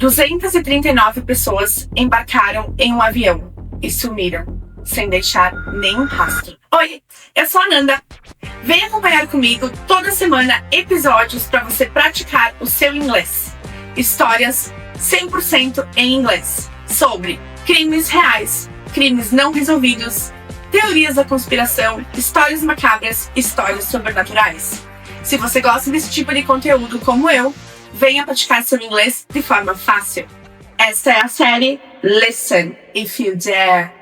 239 pessoas embarcaram em um avião e sumiram, sem deixar nenhum rastro. Oi, eu sou a Nanda. Vem acompanhar comigo toda semana episódios para você praticar o seu inglês. Histórias 100% em inglês sobre crimes reais, crimes não resolvidos, teorias da conspiração, histórias macabras, histórias sobrenaturais. Se você gosta desse tipo de conteúdo como eu, venha praticar seu inglês de forma fácil. Esta é a série Listen If You Dare.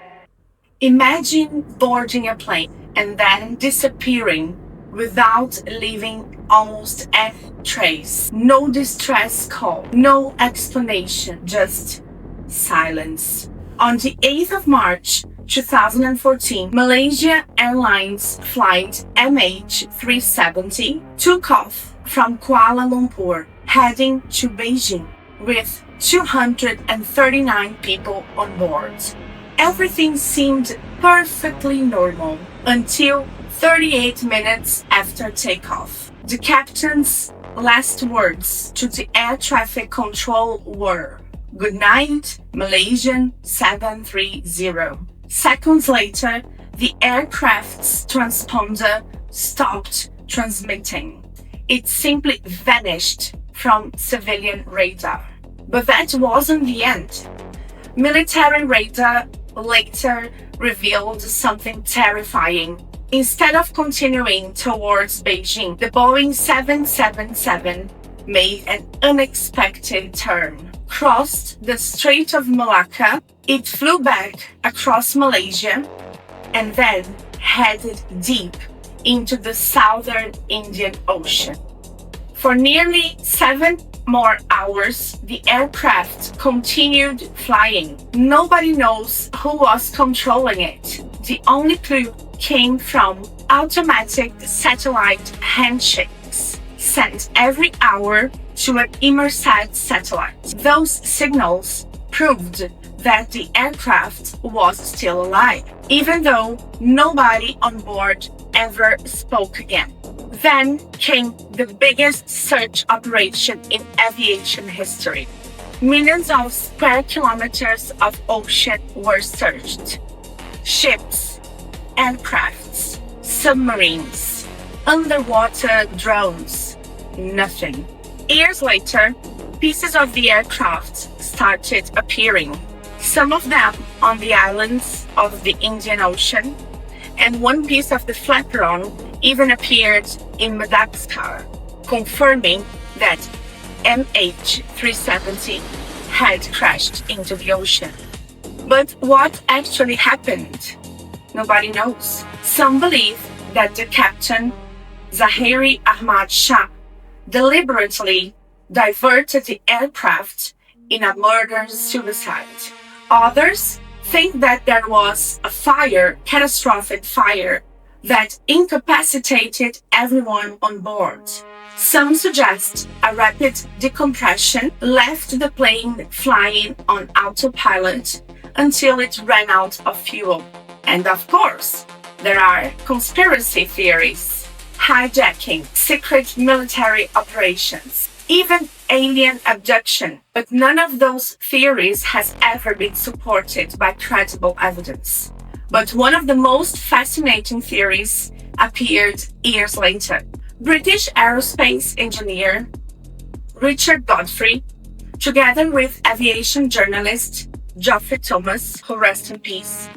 Imagine boarding a plane and then disappearing without leaving almost any trace. No distress call, no explanation, just silence. On the 8th of March 2014, Malaysia Airlines Flight MH370 took off from Kuala Lumpur, heading to Beijing, with 239 people on board. Everything seemed perfectly normal until 38 minutes after takeoff. The captain's last words to the air traffic control were, "Good night, Malaysian 730. Seconds later, the aircraft's transponder stopped transmitting. It simply vanished from civilian radar. But that wasn't the end. Military radar later revealed something terrifying. Instead of continuing towards Beijing, the Boeing 777 made an unexpected turn. Crossed the Strait of Malacca, it flew back across Malaysia, and then headed deep into the southern Indian Ocean. For nearly 7 more hours, the aircraft continued flying. Nobody knows who was controlling it. The only clue came from automatic satellite handshakes sent every hour to an Inmarsat satellite. Those signals proved that the aircraft was still alive, even though nobody on board ever spoke again. Then came the biggest search operation in aviation history. Millions of square kilometers of ocean were searched. Ships, aircrafts, submarines, underwater drones, nothing. Years later, pieces of the aircraft started appearing, some of them on the islands of the Indian Ocean, and one piece of the flaperon even appeared in Madagascar, confirming that MH370 had crashed into the ocean. But what actually happened? Nobody knows. Some believe that the captain, Zahiri Ahmad Shah, deliberately diverted the aircraft in a murder-suicide. Others think that there was a catastrophic fire, that incapacitated everyone on board. Some suggest a rapid decompression left the plane flying on autopilot until it ran out of fuel. And of course, there are conspiracy theories, hijacking, secret military operations, even alien abduction, but none of those theories has ever been supported by credible evidence. But one of the most fascinating theories appeared years later. British aerospace engineer Richard Godfrey, together with aviation journalist Geoffrey, who rest in peace,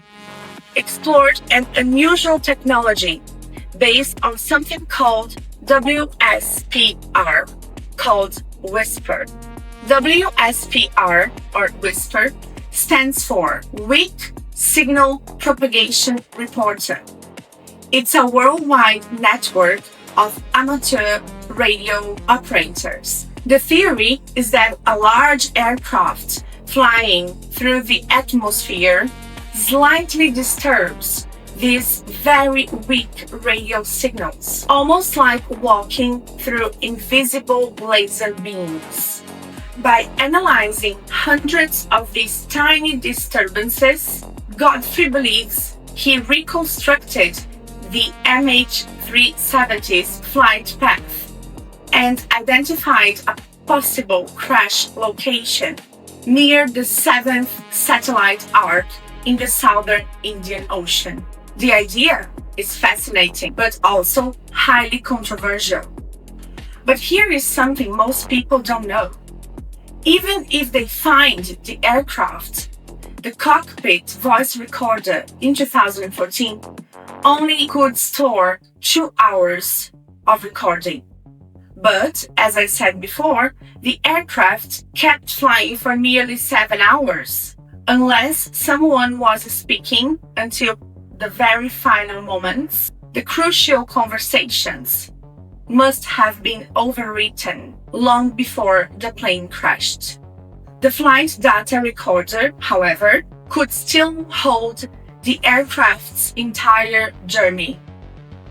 explored an unusual technology based on something called WSPR, called Whisper. WSPR, or Whisper, stands for Weak Signal Propagation Reporter. It's a worldwide network of amateur radio operators. The theory is that a large aircraft flying through the atmosphere slightly disturbs these very weak radio signals, almost like walking through invisible laser beams. By analyzing hundreds of these tiny disturbances, Godfrey believes he reconstructed the MH370's flight path and identified a possible crash location near the 7th satellite arc in the southern Indian Ocean. The idea is fascinating, but also highly controversial. But here is something most people don't know. Even if they find the aircraft, the cockpit voice recorder in 2014 only could store 2 hours of recording. But, as I said before, the aircraft kept flying for nearly 7 hours, unless someone was speaking until the very final moments. The crucial conversations must have been overwritten long before the plane crashed. The flight data recorder, however, could still hold the aircraft's entire journey,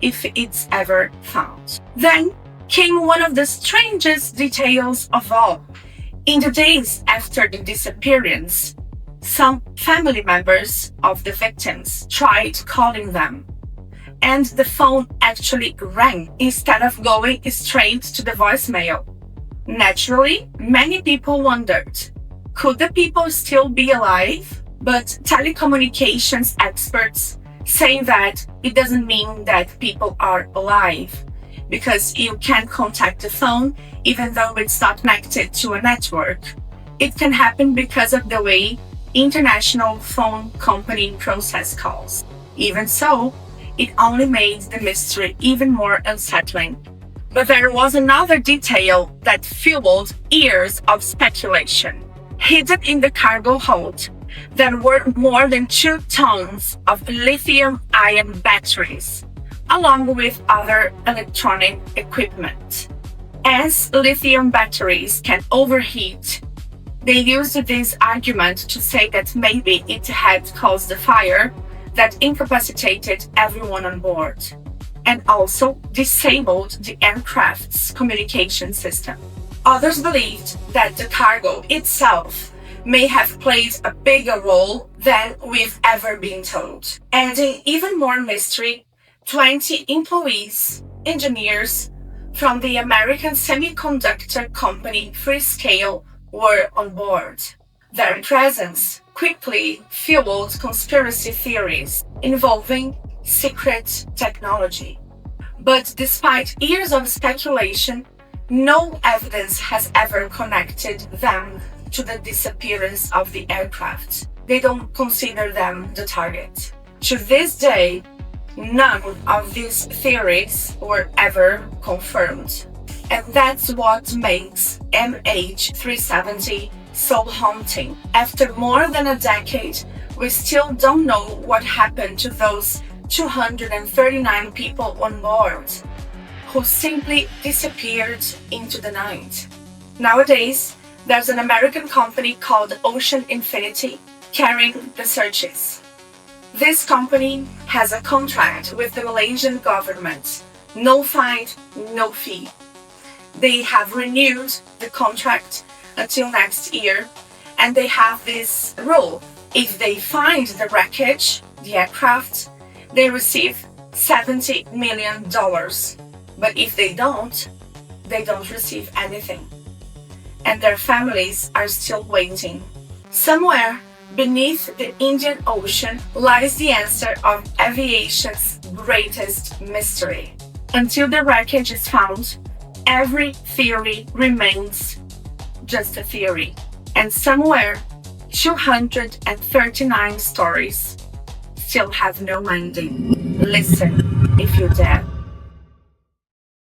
if it's ever found. Then came one of the strangest details of all. In the days after the disappearance, some family members of the victims tried calling them, and the phone actually rang instead of going straight to the voicemail. Naturally, many people wondered, could the people still be alive? But telecommunications experts say that it doesn't mean that people are alive, because you can contact the phone even though it's not connected to a network. It can happen because of the way international phone company process calls. Even so, it only made the mystery even more unsettling. But there was another detail that fueled years of speculation. Hidden in the cargo hold, there were more than 2 tons of lithium-ion batteries, along with other electronic equipment. As lithium batteries can overheat, they used this argument to say that maybe it had caused a fire that incapacitated everyone on board, and also disabled the aircraft's communication system. Others believed that the cargo itself may have played a bigger role than we've ever been told. Adding even more mystery, 20 employees, engineers from the American semiconductor company Freescale were on board. Their presence quickly fueled conspiracy theories involving secret technology. But despite years of speculation, no evidence has ever connected them to the disappearance of the aircraft. They don't consider them the target. To this day, none of these theories were ever confirmed. And that's what makes MH370 so haunting. After more than a decade, we still don't know what happened to those 239 people on board, who simply disappeared into the night. Nowadays, there's an American company called Ocean Infinity carrying the searches. This company has a contract with the Malaysian government. No fine, no fee. They have renewed the contract until next year, and they have this rule. If they find the wreckage, the aircraft, they receive $70 million. But if they don't receive anything. And their families are still waiting. Somewhere beneath the Indian Ocean lies the answer of aviation's greatest mystery. Until the wreckage is found, every theory remains just a theory. And somewhere, 239 stories still have no ending. Listen if you dare.